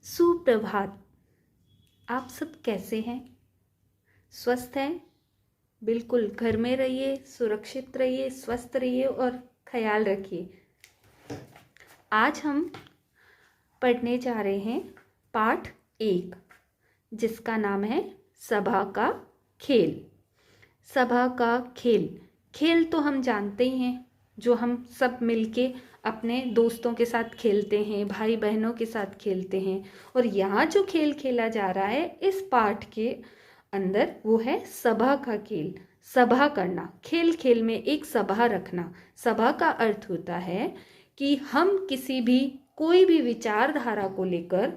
सुप्रभात। आप सब कैसे हैं? स्वस्थ हैं? बिल्कुल घर में रहिए, सुरक्षित रहिए, स्वस्थ रहिए और ख्याल रखिए। आज हम पढ़ने जा रहे हैं पाठ 1, जिसका नाम है सभा का खेल। सभा का खेल। खेल तो हम जानते ही हैं, जो हम सब मिलके अपने दोस्तों के साथ खेलते हैं, भाई बहनों के साथ खेलते हैं। और यहाँ जो खेल खेला जा रहा है इस पाठ के अंदर, वो है सभा का खेल। सभा करना, खेल खेल में एक सभा रखना। सभा का अर्थ होता है कि हम किसी भी कोई भी विचारधारा को लेकर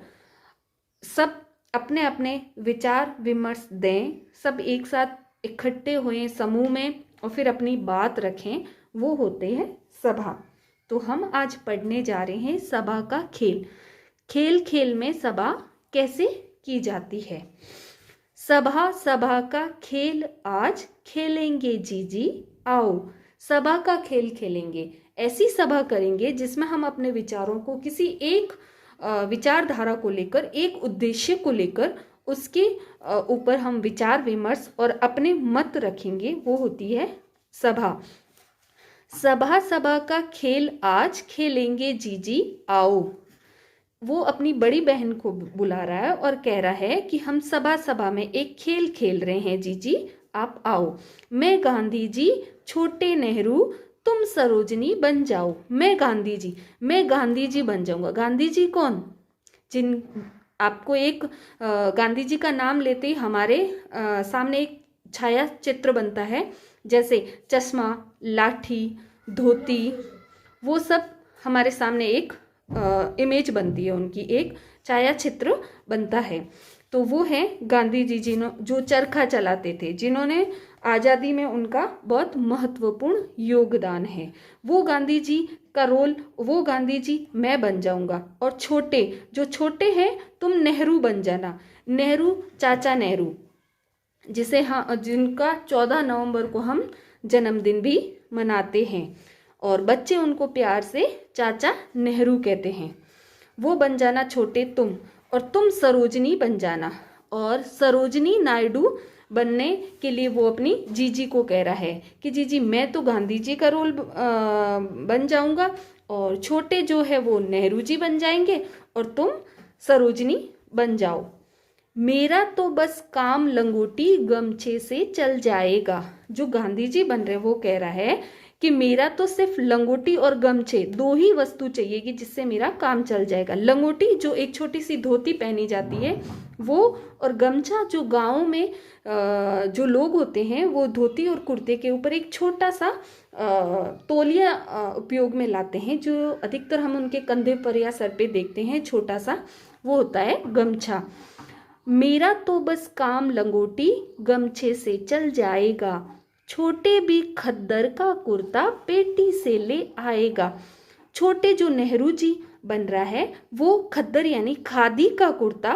सब अपने अपने विचार विमर्श दें, सब एक साथ इकट्ठे हुए समूह में और फिर अपनी बात रखें, वो होते हैं सभा। तो हम आज पढ़ने जा रहे हैं सभा का खेल। खेल खेल में सभा कैसे की जाती है। सभा का खेल आज खेलेंगे जीजी आओ। सभा का खेल खेलेंगे, ऐसी सभा करेंगे जिसमें हम अपने विचारों को किसी एक विचारधारा को लेकर, एक उद्देश्य को लेकर, उसके ऊपर हम विचार विमर्श और अपने मत रखेंगे, वो होती है सभा। सभा का खेल आज खेलेंगे जीजी आओ। वो अपनी बड़ी बहन को बुला रहा है और कह रहा है कि हम सभा में एक खेल खेल रहे हैं जीजी, आप आओ। मैं गांधी जी, छोटे नेहरू, तुम सरोजनी बन जाओ। मैं गांधी जी बन जाऊंगा। गांधी जी कौन? जिन आपको एक गांधी जी का नाम लेते ही हमारे सामने एक छाया चित्र बनता है, जैसे चश्मा, लाठी, धोती, वो सब हमारे सामने एक इमेज बनती है, उनकी एक छाया चित्र बनता है। तो वो है गांधी जी, जो चरखा चलाते थे, जिन्होंने आज़ादी में उनका बहुत महत्वपूर्ण योगदान है। वो गांधी जी का रोल, वो गांधी जी मैं बन जाऊंगा। और जो छोटे हैं, तुम नेहरू बन जाना। नेहरू, चाचा नेहरू, जिनका 14 नवंबर को हम जन्मदिन भी मनाते हैं और बच्चे उनको प्यार से चाचा नेहरू कहते हैं। वो बन जाना छोटे तुम, और तुम सरोजनी बन जाना। और सरोजनी नायडू बनने के लिए वो अपनी जीजी को कह रहा है कि जीजी मैं तो गांधी जी का रोल बन जाऊंगा, और छोटे जो है वो नेहरू जी बन जाएंगे, और तुम सरोजनी बन जाओ। मेरा तो बस काम लंगोटी गमछे से चल जाएगा। जो गांधी जी बन रहे वो कह रहा है कि मेरा तो सिर्फ लंगोटी और गमछे, 2 ही वस्तु चाहिए कि जिससे मेरा काम चल जाएगा। लंगोटी जो एक छोटी सी धोती पहनी जाती है वो, और गमछा जो गाँव में जो लोग होते हैं वो धोती और कुर्ते के ऊपर एक छोटा सा तौलिया उपयोग में लाते हैं, जो अधिकतर हम उनके कंधे पर या सर पे देखते हैं, छोटा सा, वो होता है गमछा। मेरा तो बस काम लंगोटी गमछे से चल जाएगा, छोटे भी खद्दर का कुर्ता पेटी से ले आएगा। छोटे जो नेहरू जी बन रहा है वो खद्दर यानी खादी का कुर्ता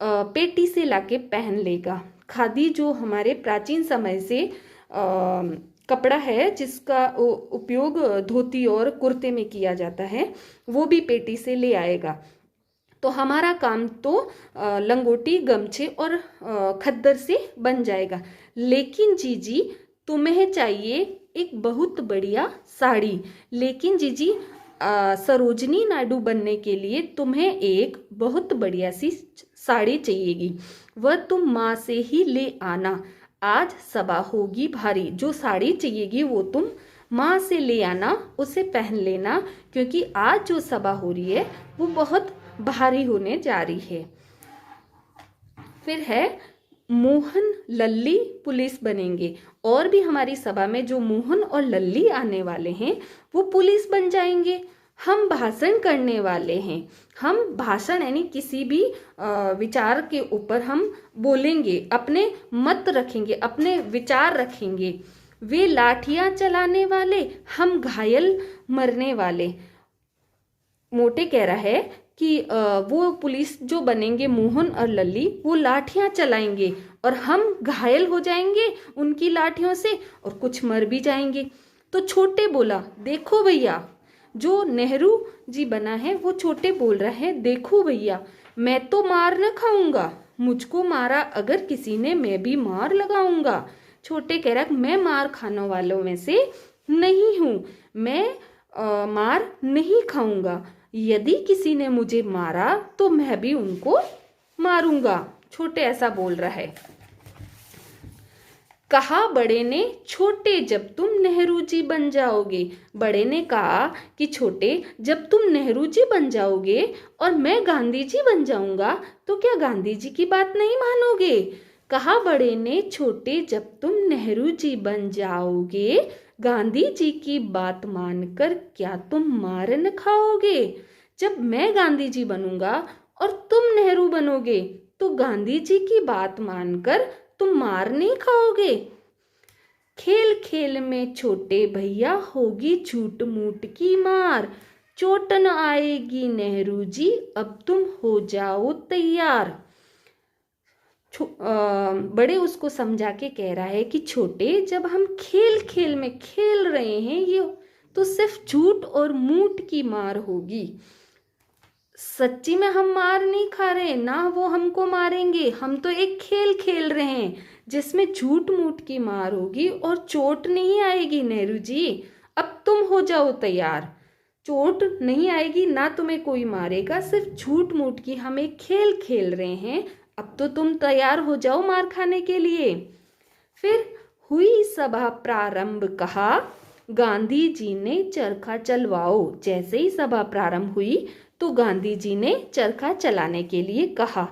पेटी से लाके पहन लेगा। खादी जो हमारे प्राचीन समय से कपड़ा है, जिसका उपयोग धोती और कुर्ते में किया जाता है, वो भी पेटी से ले आएगा। तो हमारा काम तो लंगोटी, गमछे और खद्दर से बन जाएगा। लेकिन जीजी तुम्हें चाहिए एक बहुत बढ़िया साड़ी। लेकिन जीजी सरोजनी नायडू बनने के लिए तुम्हें एक बहुत बढ़िया सी साड़ी चाहिएगी, वह तुम माँ से ही ले आना। आज सभा होगी भारी। जो साड़ी चाहिएगी वो तुम माँ से ले आना, उसे पहन लेना, क्योंकि आज जो सभा हो रही है वो बहुत भारी होने जा रही है। फिर है मोहन लल्ली पुलिस बनेंगे। और भी हमारी सभा में जो मोहन और लल्ली आने वाले हैं वो पुलिस बन जाएंगे। हम भाषण करने वाले हैं। हम भाषण यानी किसी भी विचार के ऊपर हम बोलेंगे, अपने मत रखेंगे, अपने विचार रखेंगे। वे लाठियां चलाने वाले, हम घायल मरने वाले। मोटे कह रहा है कि वो पुलिस जो बनेंगे मोहन और लल्ली, वो लाठियां चलाएंगे और हम घायल हो जाएंगे उनकी लाठियों से, और कुछ मर भी जाएंगे। तो छोटे बोला, देखो भैया, जो नेहरू जी बना है वो छोटे बोल रहा है, देखो भैया मैं तो मार न खाऊंगा, मुझको मारा अगर किसी ने मैं भी मार लगाऊंगा। छोटे कह रहा मैं मार खाने वालों में से नहीं हूँ, मैं मार नहीं खाऊंगा। यदि किसी ने मुझे मारा तो मैं भी उनको मारूंगा। छोटे ऐसा बोल रहा है। कहा बड़े ने छोटे जब तुम नेहरू जी बन जाओगे। बड़े ने कहा कि छोटे जब तुम नेहरू जी बन जाओगे और मैं गांधी जी बन जाऊंगा तो क्या गांधी जी की बात नहीं मानोगे। कहा बड़े ने छोटे जब तुम नेहरू जी बन जाओगे गांधी जी की बात मानकर क्या तुम मार न खाओगे। जब मैं गांधी जी बनूंगा और तुम नेहरू बनोगे तो गांधी जी की बात मानकर तुम मार नहीं खाओगे। खेल खेल में छोटे भैया होगी झूठ मूठ की मार। चोट न आएगी नेहरू जी अब तुम हो जाओ तैयार। बड़े उसको समझा के कह रहा है कि छोटे जब हम खेल खेल में खेल रहे हैं ये तो सिर्फ झूठ और मूठ की मार होगी। सच्ची में हम मार नहीं खा रहे, ना वो हमको मारेंगे, हम तो एक खेल खेल रहे हैं जिसमें झूठ मूठ की मार होगी और चोट नहीं आएगी नेहरू जी अब तुम हो जाओ तैयार। चोट नहीं आएगी, ना तुम्हें कोई मारेगा, सिर्फ झूठ मूठ की हम एक खेल खेल रहे हैं, अब तो तुम तैयार हो जाओ मार खाने के लिए। फिर हुई सभा प्रारंभ, कहा गांधी जी ने चरखा चलवाओ। जैसे ही सभा प्रारंभ हुई तो गांधी जी ने चरखा चलाने के लिए कहा।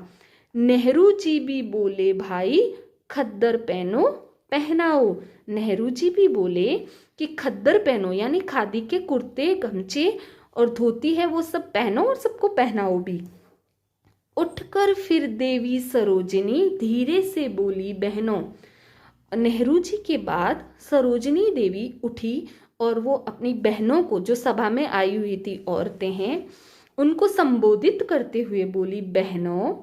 नेहरू जी भी बोले भाई खद्दर पहनो पहनाओ। नेहरू जी भी बोले कि खद्दर पहनो यानी खादी के कुर्ते गमछे और धोती है वो सब पहनो और सबको पहनाओ भी। उठकर फिर देवी सरोजिनी धीरे से बोली बहनों। नेहरू जी के बाद सरोजिनी देवी उठी और वो अपनी बहनों को जो सभा में आई हुई थी औरतें हैं उनको संबोधित करते हुए बोली बहनों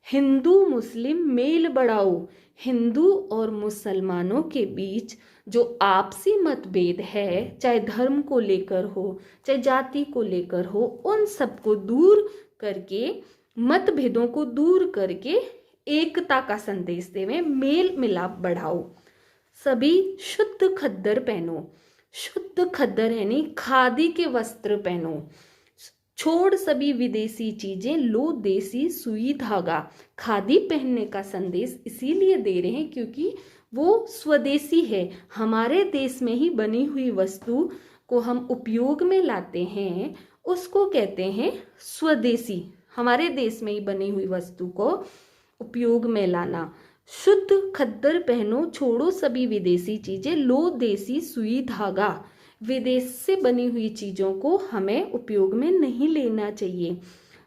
हिंदू मुस्लिम मेल बढ़ाओ। हिंदू और मुसलमानों के बीच जो आपसी मतभेद है चाहे धर्म को लेकर हो चाहे जाति को लेकर हो उन सबको दूर करके मतभेदों को दूर करके एकता का संदेश देवे, मेल मिलाप बढ़ाओ। सभी शुद्ध खद्दर पहनो। शुद्ध खद्दर यानी खादी के वस्त्र पहनो। छोड़ सभी विदेशी चीजें लो देसी सुई धागा। खादी पहनने का संदेश इसीलिए दे रहे हैं क्योंकि वो स्वदेशी है, हमारे देश में ही बनी हुई वस्तु को हम उपयोग में लाते हैं उसको कहते हैं स्वदेशी। हमारे देश में ही बनी हुई वस्तु को उपयोग में लाना। शुद्ध खद्दर पहनो, छोड़ो सभी विदेशी चीजें, लो देसी सुई धागा। विदेश से बनी हुई चीज़ों को हमें उपयोग में नहीं लेना चाहिए,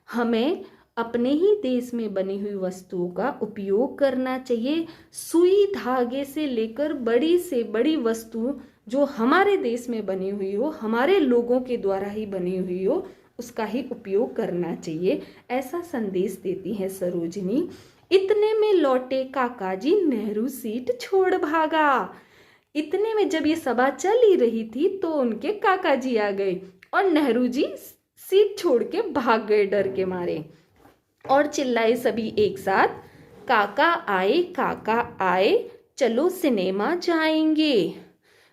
हमें अपने ही देश में बनी हुई वस्तुओं का उपयोग करना चाहिए। सुई धागे से लेकर बड़ी से बड़ी वस्तु जो हमारे देश में बनी हुई हो, हमारे लोगों के द्वारा ही बनी हुई हो, उसका ही उपयोग करना चाहिए, ऐसा संदेश देती है सरोजिनी। इतने में लौटे काकाजी, नेहरू सीट छोड़ भागा। इतने में जब ये सभा चल ही रही थी तो उनके काका जी आ गए और नेहरू जी सीट छोड़ के भाग गए डर के मारे और चिल्लाए सभी एक साथ, काका आए चलो सिनेमा जाएंगे,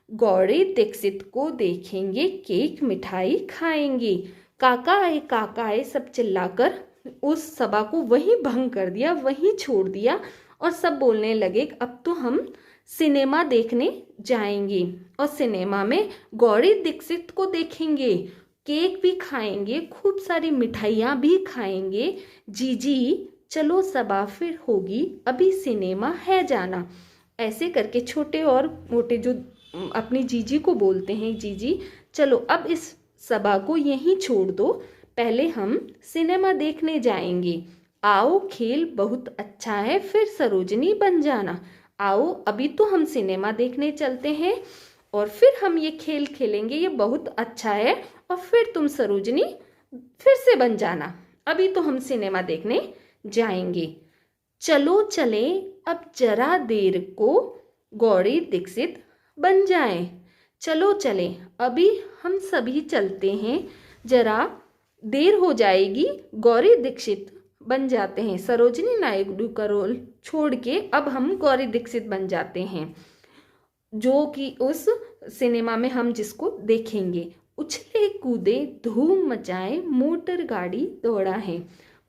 गौरी दीक्षित को देखेंगे, केक मिठाई खाएंगे। काका आए सब चिल्लाकर उस सभा को वहीं भंग कर दिया, वहीं छोड़ दिया और सब बोलने लगे अब तो हम सिनेमा देखने जाएंगे और सिनेमा में गौरी दीक्षित को देखेंगे, केक भी खाएंगे, खूब सारी मिठाइयाँ भी खाएंगे। जीजी चलो सभा फिर होगी, अभी सिनेमा है जाना। ऐसे करके छोटे और मोटे जो अपनी जीजी को बोलते हैं, जीजी चलो अब इस सभा को यहीं छोड़ दो, पहले हम सिनेमा देखने जाएंगे। आओ खेल बहुत अच्छा है, फिर सरोजिनी बन जाना। आओ अभी तो हम सिनेमा देखने चलते हैं और फिर हम ये खेल खेलेंगे, ये बहुत अच्छा है, और फिर तुम सरोजिनी फिर से बन जाना। अभी तो हम सिनेमा देखने जाएंगे। चलो चले अब जरा देर को गौरी दीक्षित बन जाएं। चलो चले अभी हम सभी चलते हैं, जरा देर हो जाएगी, गौरी दीक्षित बन जाते हैं। सरोजिनी नायडू का रोल छोड़ के अब हम गौरी दीक्षित बन जाते हैं, जो कि उस सिनेमा में हम जिसको देखेंगे। उछले कूदे धूम मचाए मोटर गाड़ी दौड़ा है।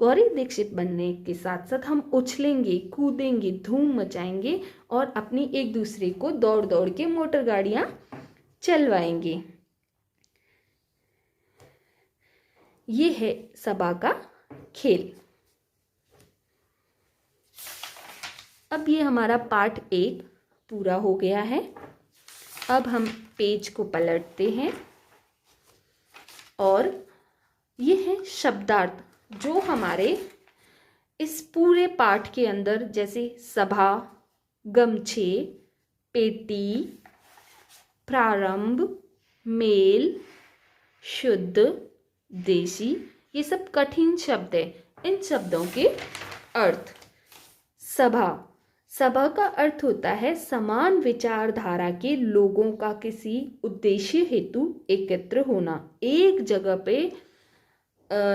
गौरी दीक्षित बनने के साथ साथ हम उछलेंगे, कूदेंगे, धूम मचाएंगे और अपनी एक दूसरे को दौड़ दौड़ के मोटर गाड़ियां चलवाएंगे। ये है सबा का खेल। अब ये हमारा पार्ट 1 पूरा हो गया है। अब हम पेज को पलटते हैं और ये है शब्दार्थ जो हमारे इस पूरे पाठ के अंदर, जैसे सभा, गमछे, पेटी, प्रारंभ, मेल, शुद्ध, देशी, ये सब कठिन शब्द है। इन शब्दों के अर्थ। सभा, सभा का अर्थ होता है समान विचारधारा के लोगों का किसी उद्देश्य हेतु एकत्र होना। एक जगह पे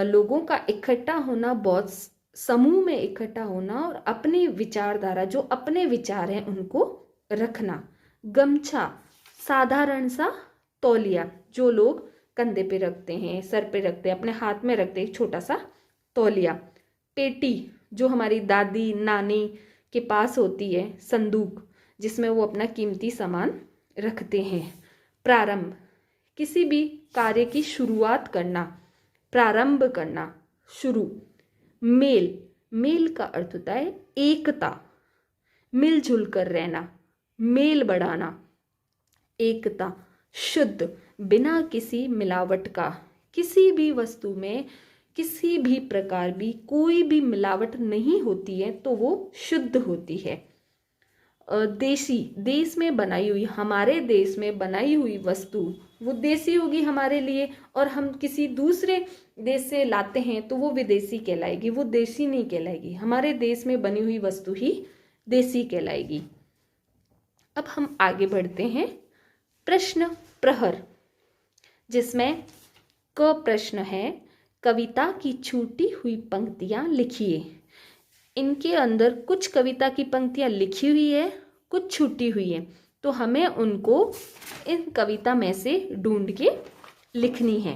लोगों का इकट्ठा होना, बहुत समूह में इकट्ठा होना और अपने विचारधारा, जो अपने विचार हैं उनको रखना। गमछा, साधारण सा तौलिया जो लोग कंधे पे रखते हैं, सर पे रखते हैं, अपने हाथ में रखते हैं, एक छोटा सा तौलिया। पेटी जो हमारी दादी नानी के पास होती है, संदूक जिसमें वो अपना कीमती सामान रखते हैं। प्रारंभ, किसी भी कार्य की शुरुआत करना, प्रारंभ करना, शुरू। मेल, मेल का अर्थ होता है एकता, मिलजुल कर रहना, मेल बढ़ाना, एकता। शुद्ध, बिना किसी मिलावट का, किसी भी वस्तु में किसी भी प्रकार भी कोई भी मिलावट नहीं होती है तो वो शुद्ध होती है। देशी, देश में बनाई हुई, हमारे देश में बनाई हुई वस्तु वो देसी होगी हमारे लिए, और हम किसी दूसरे देश से लाते हैं तो वो विदेशी कहलाएगी, वो देशी नहीं कहलाएगी। हमारे देश में बनी हुई वस्तु ही देसी कहलाएगी। अब हम आगे बढ़ते हैं। प्रश्न प्रहर, जिसमें क प्रश्न है, कविता की छूटी हुई पंक्तियां लिखिए। इनके अंदर कुछ कविता की पंक्तियां लिखी हुई है, कुछ छूटी हुई है, तो हमें उनको इन कविता में से ढूंढ के लिखनी है।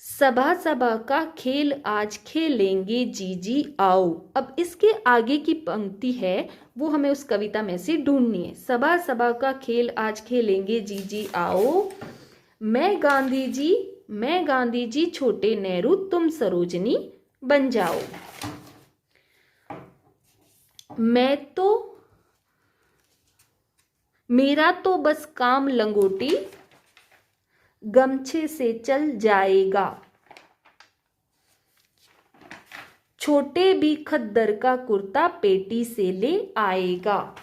सभा सभा का खेल आज खेलेंगे जीजी आओ। अब इसके आगे की पंक्ति है वो हमें उस कविता में से ढूंढनी है। सभा सभा का खेल आज खेलेंगे जीजी आओ, मैं गांधी जी छोटे नेहरू तुम सरोजनी बन जाओ। मेरा तो बस काम लंगोटी गमछे से चल जाएगा, छोटे भी खद्दर का कुर्ता पेटी से ले आएगा।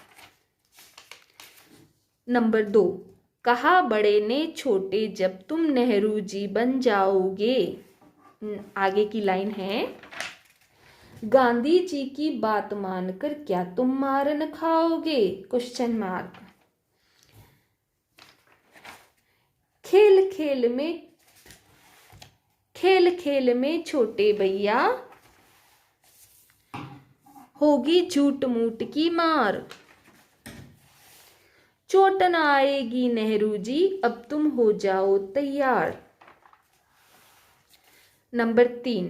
नंबर 2, कहा बड़े ने छोटे जब तुम नेहरू जी बन जाओगे। आगे की लाइन है, गांधी जी की बात मानकर क्या तुम मार न खाओगे? Question mark. खेल खेल में छोटे भैया होगी झूठ मूठ की मार, चोट न आएगी नेहरू जी अब तुम हो जाओ तैयार। नंबर 3,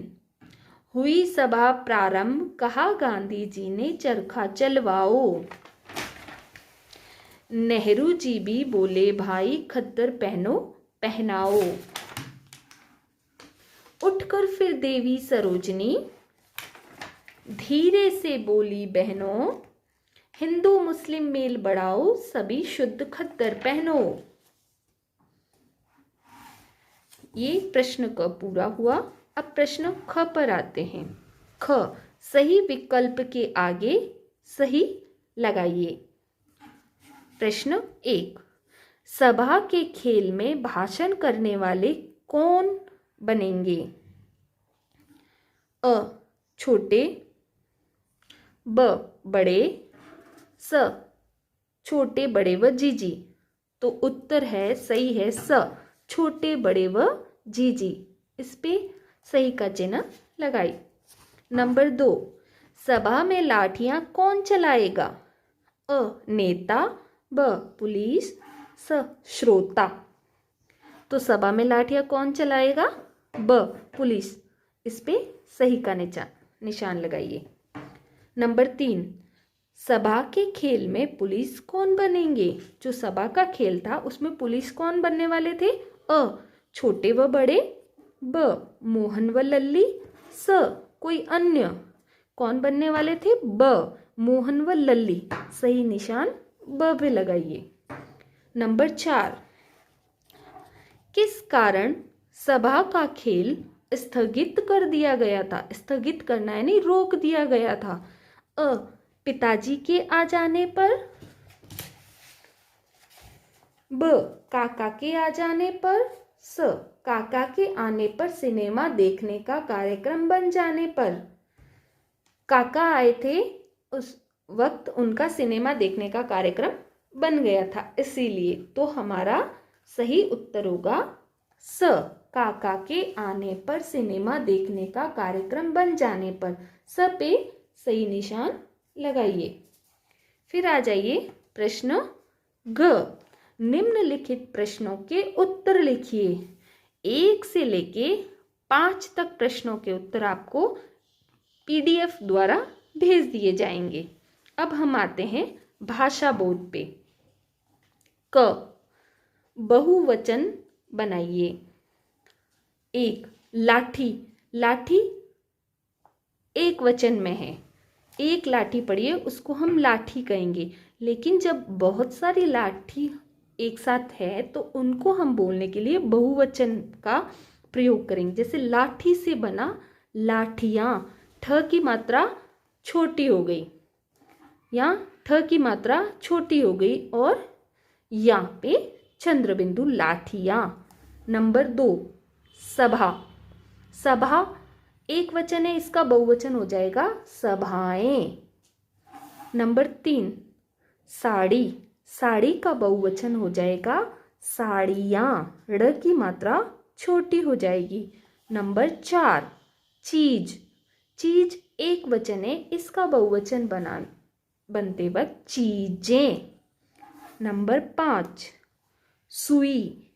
हुई सभा प्रारंभ कहा गांधी जी ने चरखा चलवाओ, नेहरू जी भी बोले भाई खद्दर पहनाओ। उठकर फिर देवी सरोजनी धीरे से बोली बहनों, हिंदू मुस्लिम मेल बढ़ाओ सभी शुद्ध खद्दर पहनो। ये प्रश्न क पूरा हुआ। अब प्रश्न ख पर आते हैं। ख, सही विकल्प के आगे सही लगाइए। प्रश्न 1, सभा के खेल में भाषण करने वाले कौन बनेंगे? अ, छोटे, ब, बड़े, स, छोटे बड़े व जीजी। तो उत्तर है, सही है स, छोटे बड़े व जीजी। इस पे सही का चिन्ह लगाई। नंबर 2, सभा में लाठियां कौन चलाएगा? अ, नेता, ब, पुलिस, स, श्रोता। तो सभा में लाठियां कौन चलाएगा? ब, पुलिस। इस पे सही का निशान लगाइए। नंबर 3, सभा के खेल में पुलिस कौन बनेंगे? जो सभा का खेल था उसमें पुलिस कौन बनने वाले थे? अ, छोटे व बड़े, ब, मोहन व लल्ली, स, कोई अन्य। कौन बनने वाले थे? ब, मोहन व लल्ली। सही निशान ब पे लगाइए। नंबर 4, किस कारण सभा का खेल स्थगित कर दिया गया था? स्थगित करना यानी रोक दिया गया था। अ, पिताजी के आ जाने पर, ब, काका के आ जाने पर, स, काका के आने पर सिनेमा देखने का कार्यक्रम बन जाने पर। काका आए थे, उस वक्त उनका सिनेमा देखने का कार्यक्रम बन गया था, इसीलिए। तो हमारा सही उत्तर होगा स, काका के आने पर सिनेमा देखने का कार्यक्रम बन जाने पर। स पे सही निशान लगाइए। फिर आ जाइए प्रश्न ग। निम्नलिखित प्रश्नों के उत्तर लिखिए। 1 से लेके 5 तक प्रश्नों के उत्तर आपको PDF द्वारा भेज दिए जाएंगे। अब हम आते हैं भाषा बोध पे। क, बहुवचन बनाइए। 1, लाठी। लाठी एक वचन में है। एक लाठी पड़ी है, उसको हम लाठी कहेंगे। लेकिन जब बहुत सारी लाठी एक साथ है तो उनको हम बोलने के लिए बहुवचन का प्रयोग करेंगे। जैसे लाठी से बना लाठियां। ठ की मात्रा छोटी हो गई, यहाँ ठ की मात्रा छोटी हो गई और यहाँ पे चंद्र बिंदु, लाठियां। नंबर 2, सभा। सभा एक वचन है, इसका बहुवचन हो जाएगा सभाएं। नंबर 3, साड़ी। साड़ी का बहुवचन हो जाएगा साड़ियां। ड़ की मात्रा छोटी हो जाएगी। नंबर 4, चीज। चीज एक वचन है, इसका बहुवचन बनते वक्त चीजें। नंबर 5, सुई।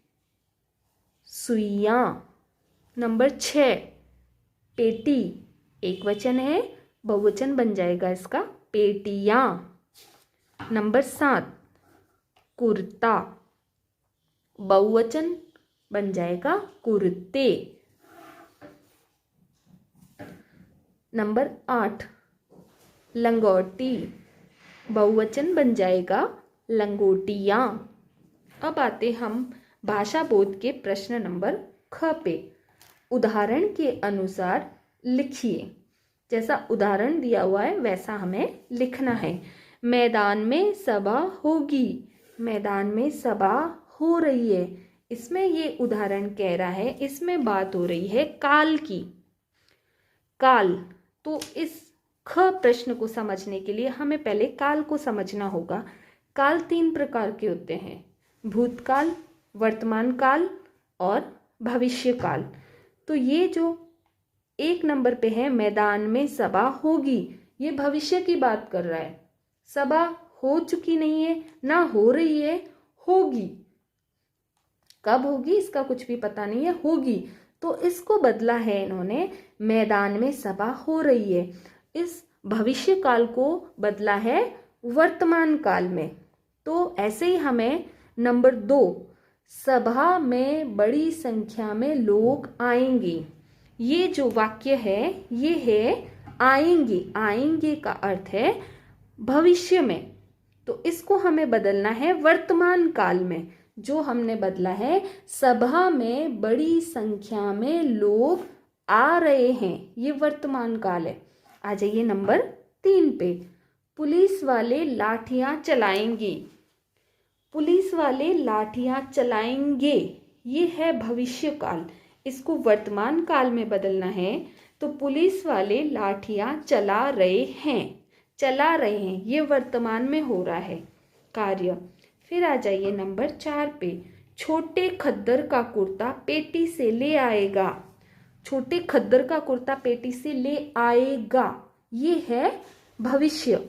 सुइयां। नंबर 6, पेटी। एक वचन है, बहुवचन बन जाएगा इसका पेटियां। नंबर 7, कुर्ता। बहुवचन बन जाएगा कुर्ते। नंबर 8, लंगोटी। बहुवचन बन जाएगा लंगोटियां। अब आते हम भाषा बोध के प्रश्न नंबर ख पे। उदाहरण के अनुसार लिखिए। जैसा उदाहरण दिया हुआ है वैसा हमें लिखना है। मैदान में सभा होगी। मैदान में सभा हो रही है। इसमें ये उदाहरण कह रहा है, इसमें बात हो रही है काल की। काल। तो इस ख प्रश्न को समझने के लिए हमें पहले काल को समझना होगा। काल 3 प्रकार के होते हैं, भूतकाल, वर्तमान काल और भविष्य काल। तो ये जो 1 नंबर पे है, मैदान में सभा होगी, ये भविष्य की बात कर रहा है। सभा हो चुकी नहीं है, ना हो रही है, होगी। कब होगी इसका कुछ भी पता नहीं है, होगी। तो इसको बदला है इन्होंने, मैदान में सभा हो रही है। इस भविष्य काल को बदला है वर्तमान काल में। तो ऐसे ही हमें नंबर 2, सभा में बड़ी संख्या में लोग आएंगे। ये जो वाक्य है ये है आएंगे। आएंगे का अर्थ है भविष्य में, तो इसको हमें बदलना है वर्तमान काल में। जो हमने बदला है, सभा में बड़ी संख्या में लोग आ रहे हैं, ये वर्तमान काल है। आ जाइए नंबर 3 पे। पुलिस वाले लाठियां चलाएंगे। पुलिस वाले लाठियां चलाएंगे, ये है भविष्य काल। इसको वर्तमान काल में बदलना है, तो पुलिस वाले लाठियां चला रहे हैं। चला रहे हैं, ये वर्तमान में हो रहा है कार्य। फिर आ जाइए नंबर 4 पे। छोटे खद्दर का कुर्ता पेटी से ले आएगा। छोटे खद्दर का कुर्ता पेटी से ले आएगा, ये है भविष्य,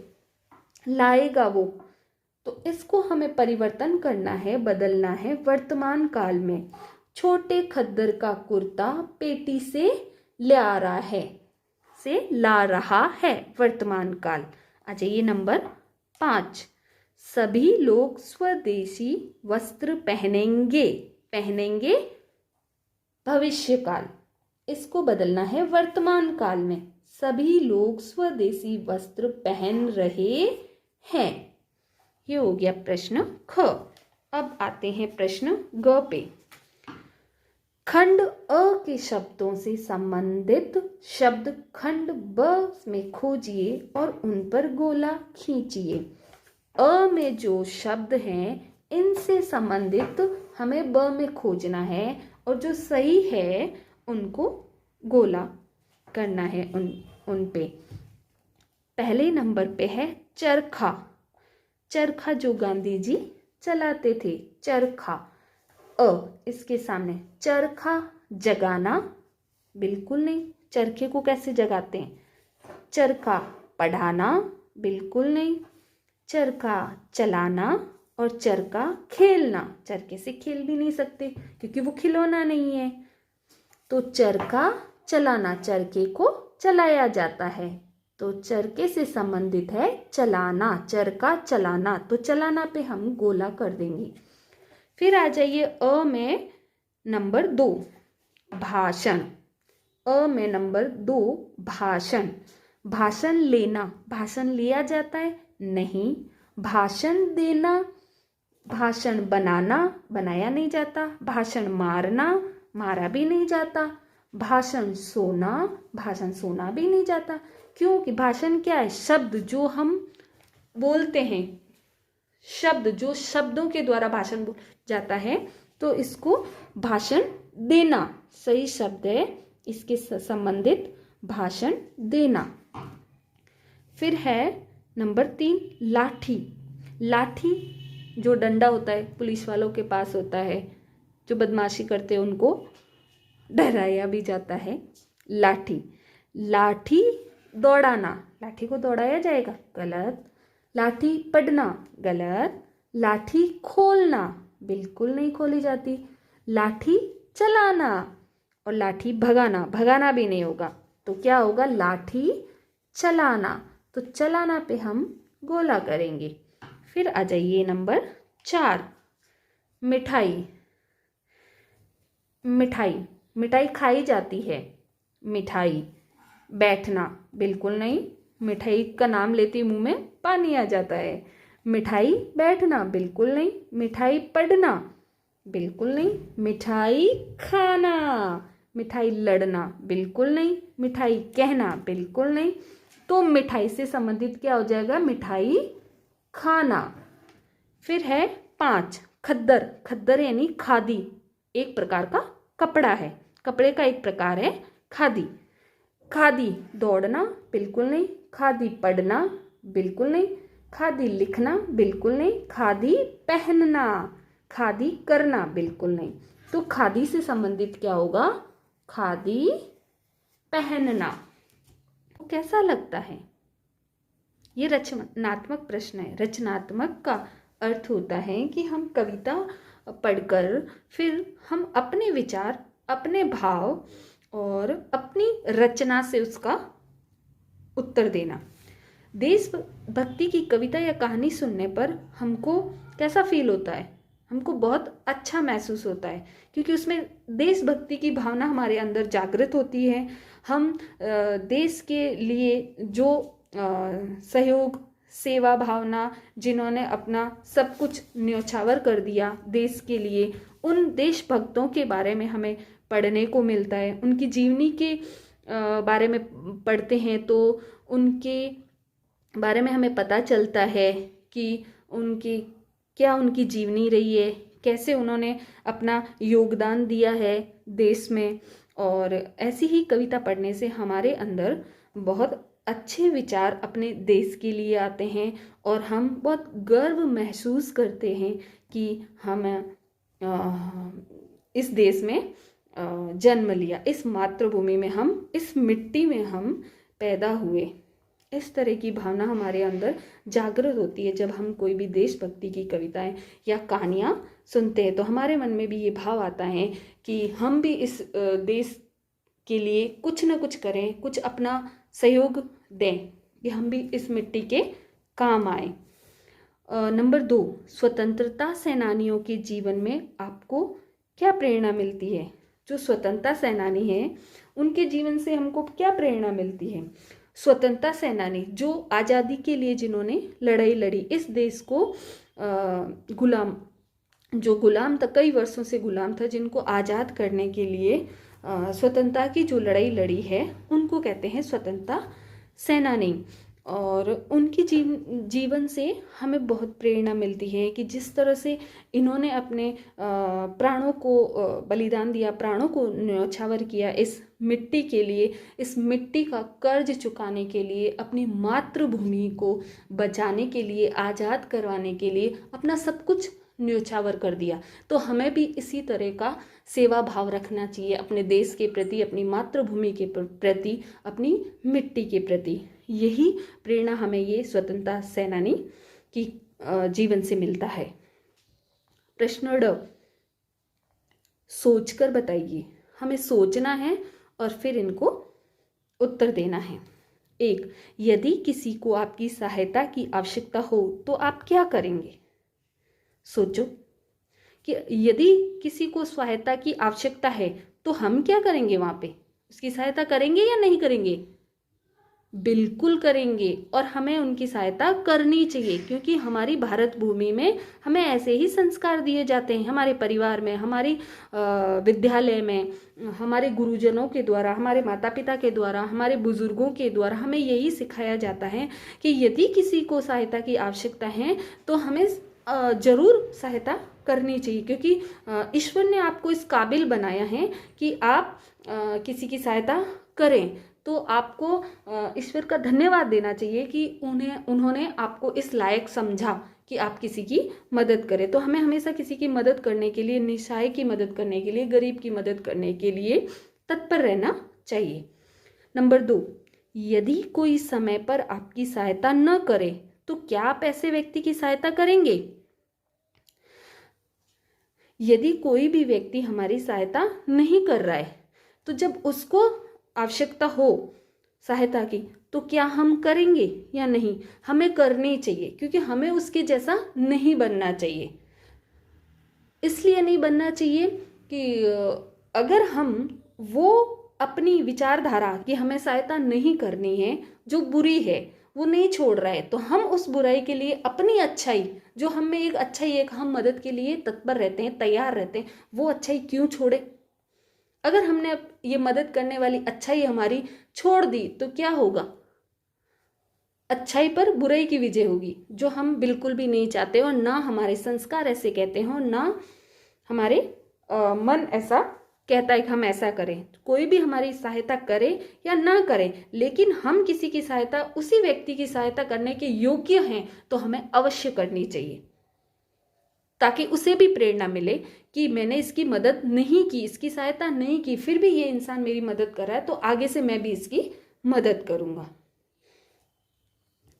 लाएगा वो। तो इसको हमें परिवर्तन करना है, बदलना है वर्तमान काल में। छोटे खद्दर का कुर्ता पेटी से ले आ रहा है, से ला रहा है, वर्तमान काल। आ जाइए नंबर 5। सभी लोग स्वदेशी वस्त्र पहनेंगे, पहनेंगे भविष्य काल, इसको बदलना है वर्तमान काल में। सभी लोग स्वदेशी वस्त्र पहन रहे हैं। ये हो गया प्रश्न ख। अब आते हैं प्रश्न ग पे। खंड अ के शब्दों से संबंधित शब्द खंड ब में खोजिए और उन पर गोला खींचिए। अ में जो शब्द हैं इनसे संबंधित हमें ब में खोजना है और जो सही है उनको गोला करना है उन पे। पहले नंबर पे है चरखा। चरखा जो गांधी जी चलाते थे, चरखा। अ इसके सामने चरखा जगाना, बिल्कुल नहीं, चरखे को कैसे जगाते हैं। चरखा पढ़ाना, बिल्कुल नहीं। चरखा चलाना और चरखा खेलना, चरखे से खेल भी नहीं सकते क्योंकि वो खिलौना नहीं है। तो चरखा चलाना, चरखे को चलाया जाता है, तो चरखे से संबंधित है चलाना, चरखा चलाना। तो चलाना पे हम गोला कर देंगे। फिर आ जाइए अ में नंबर 2 भाषण। अ में नंबर 2 भाषण। भाषण लेना, भाषण लिया जाता है, नहीं। भाषण देना, भाषण बनाना, बनाया नहीं जाता। भाषण मारना, मारा भी नहीं जाता। भाषण सोना, भाषण सोना भी नहीं जाता। क्योंकि भाषण क्या है, शब्द जो हम बोलते हैं, शब्द जो शब्दों के द्वारा भाषण बोल जाता है, तो इसको भाषण देना सही शब्द है, इसके संबंधित भाषण देना। फिर है नंबर 3 लाठी। लाठी जो डंडा होता है, पुलिस वालों के पास होता है, जो बदमाशी करते हैं उनको डराया भी जाता है। लाठी। लाठी दौड़ाना, लाठी को दौड़ाया जाएगा, गलत। लाठी पढ़ना, गलत। लाठी खोलना, बिल्कुल नहीं खोली जाती। लाठी चलाना और लाठी भगाना, भगाना भी नहीं होगा, तो क्या होगा, लाठी चलाना। तो चलाना पे हम गोला करेंगे। फिर आ जाइए नंबर 4 मिठाई। मिठाई, मिठाई खाई जाती है, मिठाई। बैठना, बिल्कुल नहीं, मिठाई का नाम लेते मुंह में पानी आ जाता है। मिठाई बैठना, बिल्कुल नहीं। मिठाई पढ़ना, बिल्कुल नहीं। मिठाई खाना। मिठाई लड़ना, बिल्कुल नहीं। मिठाई कहना, बिल्कुल नहीं। तो मिठाई से संबंधित क्या हो जाएगा, मिठाई खाना। फिर है 5 खद्दर। खद्दर यानी खादी, एक प्रकार का कपड़ा है, कपड़े का एक प्रकार है खादी। खादी दौड़ना, बिल्कुल नहीं। खादी पढ़ना, बिल्कुल नहीं। खादी लिखना, बिल्कुल नहीं। खादी पहनना, खादी करना, बिल्कुल नहीं। तो खादी से संबंधित क्या होगा, खादी पहनना। तो कैसा लगता है, ये रचनात्मक प्रश्न है। रचनात्मक का अर्थ होता है कि हम कविता पढ़कर फिर हम अपने विचार, अपने भाव और अपनी रचना से उसका उत्तर देना। देशभक्ति की कविता या कहानी सुनने पर हमको कैसा फील होता है, हमको बहुत अच्छा महसूस होता है, क्योंकि उसमें देशभक्ति की भावना हमारे अंदर जागृत होती है। हम देश के लिए जो सहयोग, सेवा भावना, जिन्होंने अपना सब कुछ न्यौछावर कर दिया देश के लिए, उन देशभक्तों के बारे में हमें पढ़ने को मिलता है। उनकी जीवनी के बारे में पढ़ते हैं तो उनके बारे में हमें पता चलता है कि उनकी जीवनी रही है, कैसे उन्होंने अपना योगदान दिया है देश में। और ऐसी ही कविता पढ़ने से हमारे अंदर बहुत अच्छे विचार अपने देश के लिए आते हैं और हम बहुत गर्व महसूस करते हैं कि हम इस देश में जन्म लिया, इस मातृभूमि में हम, इस मिट्टी में हम पैदा हुए। इस तरह की भावना हमारे अंदर जागृत होती है जब हम कोई भी देशभक्ति की कविताएं या कहानियाँ सुनते हैं। तो हमारे मन में भी ये भाव आता है कि हम भी इस देश के लिए कुछ न कुछ करें, कुछ अपना सहयोग दें, कि हम भी इस मिट्टी के काम आए। नंबर 2, स्वतंत्रता सेनानियों के जीवन में आपको क्या प्रेरणा मिलती है? जो स्वतंत्रता सेनानी हैं उनके जीवन से हमको क्या प्रेरणा मिलती है? स्वतंत्रता सेनानी जो आज़ादी के लिए जिन्होंने लड़ाई लड़ी, इस देश को जो गुलाम था, कई वर्षों से गुलाम था, जिनको आज़ाद करने के लिए स्वतंत्रता की जो लड़ाई लड़ी है, उनको कहते हैं स्वतंत्रता सेनानी। और उनकी जीवन से हमें बहुत प्रेरणा मिलती है कि जिस तरह से इन्होंने अपने प्राणों को बलिदान दिया, प्राणों को न्यौछावर किया इस मिट्टी के लिए, इस मिट्टी का कर्ज चुकाने के लिए, अपनी मातृभूमि को बचाने के लिए, आज़ाद करवाने के लिए अपना सब कुछ न्यौछावर कर दिया। तो हमें भी इसी तरह का सेवा भाव रखना चाहिए अपने देश के प्रति, अपनी मातृभूमि के प्रति, अपनी मिट्टी के प्रति। यही प्रेरणा हमें ये स्वतंत्रता सेनानी की जीवन से मिलता है। प्रश्न ड, सोचकर बताइए। हमें सोचना है और फिर इनको उत्तर देना है। 1, यदि किसी को आपकी सहायता की आवश्यकता हो तो आप क्या करेंगे? सोचो कि यदि किसी को सहायता की आवश्यकता है तो हम क्या करेंगे? वहाँ पे उसकी सहायता करेंगे या नहीं करेंगे? बिल्कुल करेंगे, और हमें उनकी सहायता करनी चाहिए, क्योंकि हमारी भारत भूमि में हमें ऐसे ही संस्कार दिए जाते हैं। हमारे परिवार में, हमारी विद्यालय में, हमारे गुरुजनों के द्वारा, हमारे माता पिता के द्वारा, हमारे बुजुर्गों के द्वारा हमें यही सिखाया जाता है कि यदि किसी को सहायता की आवश्यकता है तो हमें जरूर सहायता करनी चाहिए, क्योंकि ईश्वर ने आपको इस काबिल बनाया है कि आप किसी की सहायता करें। तो आपको ईश्वर का धन्यवाद देना चाहिए कि उन्होंने आपको इस लायक समझा कि आप किसी की मदद करें। तो हमें हमेशा किसी की मदद करने के लिए, निस्सहाय की मदद करने के लिए, गरीब की मदद करने के लिए तत्पर रहना चाहिए। नंबर 2, यदि कोई समय पर आपकी सहायता न करे तो क्या आप ऐसे व्यक्ति की सहायता करेंगे? यदि कोई भी व्यक्ति हमारी सहायता नहीं कर रहा है तो जब उसको आवश्यकता हो सहायता की तो क्या हम करेंगे या नहीं? हमें करनी चाहिए, क्योंकि हमें उसके जैसा नहीं बनना चाहिए। इसलिए नहीं बनना चाहिए कि अगर हम वो अपनी विचारधारा कि हमें सहायता नहीं करनी है, जो बुरी है, वो नहीं छोड़ रहा है, तो हम उस बुराई के लिए अपनी अच्छाई, जो हम में एक अच्छाई, एक हम मदद के लिए तत्पर रहते हैं, तैयार रहते हैं, वो अच्छाई क्यों छोड़े? अगर हमने ये मदद करने वाली अच्छाई हमारी छोड़ दी तो क्या होगा? अच्छाई पर बुराई की विजय होगी, जो हम बिल्कुल भी नहीं चाहते, और ना हमारे संस्कार ऐसे कहते हो, ना हमारे मन ऐसा कहता है कि हम ऐसा करें। कोई भी हमारी सहायता करे या ना करे, लेकिन हम किसी की सहायता, उसी व्यक्ति की सहायता करने के योग्य हैं तो हमें अवश्य करनी चाहिए, ताकि उसे भी प्रेरणा मिले कि मैंने इसकी मदद नहीं की, इसकी सहायता नहीं की, फिर भी ये इंसान मेरी मदद कर रहा है, तो आगे से मैं भी इसकी मदद करूंगा।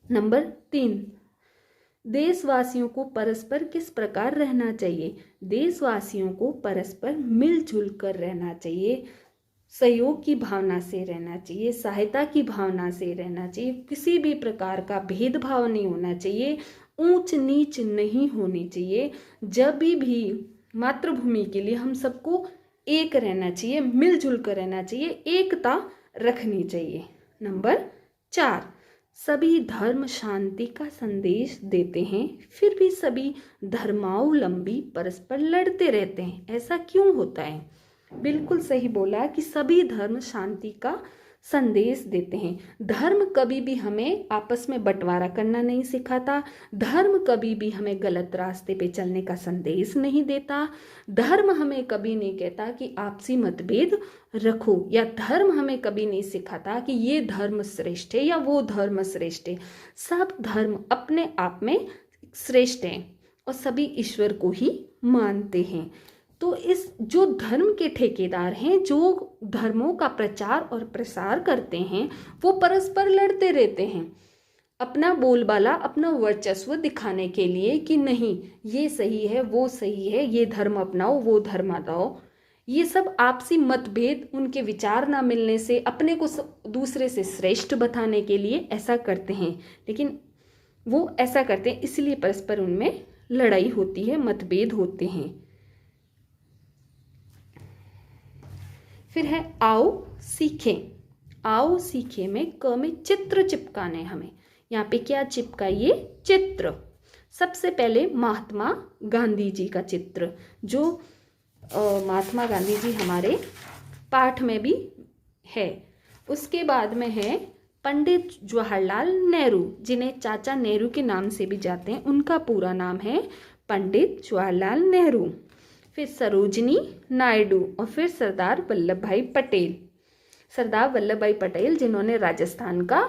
नंबर 3, देशवासियों को परस्पर किस प्रकार रहना चाहिए? देशवासियों को परस्पर मिलजुल कर रहना चाहिए, सहयोग की भावना से रहना चाहिए, सहायता की भावना से रहना चाहिए, किसी भी प्रकार का भेदभाव नहीं होना चाहिए, ऊंच नीच नहीं होनी चाहिए। जब भी मातृभूमि के लिए हम सबको एक रहना चाहिए, मिलजुल कर रहना चाहिए, एकता रखनी चाहिए। नंबर 4, सभी धर्म शांति का संदेश देते हैं, फिर भी सभी धर्मावलंबी परस्पर लड़ते रहते हैं, ऐसा क्यों होता है? बिल्कुल सही बोला कि सभी धर्म शांति का संदेश देते हैं। धर्म कभी भी हमें आपस में बंटवारा करना नहीं सिखाता, धर्म कभी भी हमें गलत रास्ते पे चलने का संदेश नहीं देता, धर्म हमें कभी नहीं कहता कि आपसी मतभेद रखो, या धर्म हमें कभी नहीं सिखाता कि ये धर्म श्रेष्ठ है या वो धर्म श्रेष्ठ है। सब धर्म अपने आप में श्रेष्ठ हैं और सभी ईश्वर को ही मानते हैं। तो इस जो धर्म के ठेकेदार हैं, जो धर्मों का प्रचार और प्रसार करते हैं, वो परस्पर लड़ते रहते हैं अपना बोलबाला, अपना वर्चस्व दिखाने के लिए कि नहीं ये सही है, वो सही है, ये धर्म अपनाओ, वो धर्म अपनाओ। ये सब आपसी मतभेद, उनके विचार ना मिलने से, अपने को दूसरे से श्रेष्ठ बताने के लिए ऐसा करते हैं। लेकिन वो ऐसा करते हैं इसलिए परस्पर उनमें लड़ाई होती है, मतभेद होते हैं। फिर है आओ सीखें। आओ सीखें में क में चित्र चिपकाने हमें। यहाँ पे क्या चिपकाइए? चित्र। सबसे पहले महात्मा गांधी जी का चित्र, जो महात्मा गांधी जी हमारे पाठ में भी है। उसके बाद में है पंडित जवाहरलाल नेहरू, जिन्हें चाचा नेहरू के नाम से भी जाते हैं। उनका पूरा नाम है पंडित जवाहरलाल नेहरू। फिर सरोजिनी नायडू और फिर सरदार वल्लभ भाई पटेल। सरदार वल्लभ भाई पटेल जिन्होंने राजस्थान का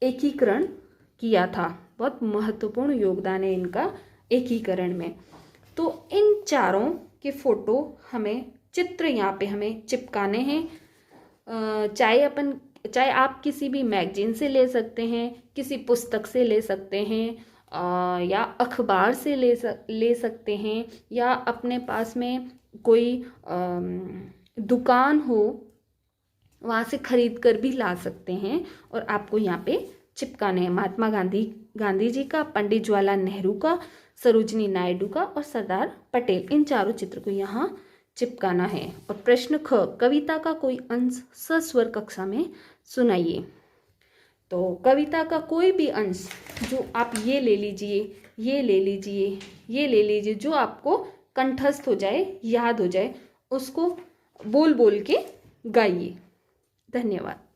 एकीकरण किया था, बहुत महत्वपूर्ण योगदान है इनका एकीकरण में। तो इन चारों के फोटो हमें, चित्र यहाँ पे हमें चिपकाने हैं। चाहे आप किसी भी मैगजीन से ले सकते हैं, किसी पुस्तक से ले सकते हैं, या अखबार से ले सकते हैं, या अपने पास में कोई दुकान हो वहाँ से खरीद कर भी ला सकते हैं। और आपको यहाँ पे चिपकाने हैं महात्मा गांधी जी का, पंडित जवाहरलाल नेहरू का, सरोजिनी नायडू का और सरदार पटेल, इन चारों चित्र को यहाँ चिपकाना है। और प्रश्न ख, कविता का कोई अंश सस्वर कक्षा में सुनाइए। तो कविता का कोई भी अंश जो आप ये ले लीजिए, ये ले लीजिए, ये ले लीजिए, जो आपको कंठस्थ हो जाए, याद हो जाए, उसको बोल बोल के गाइए। धन्यवाद।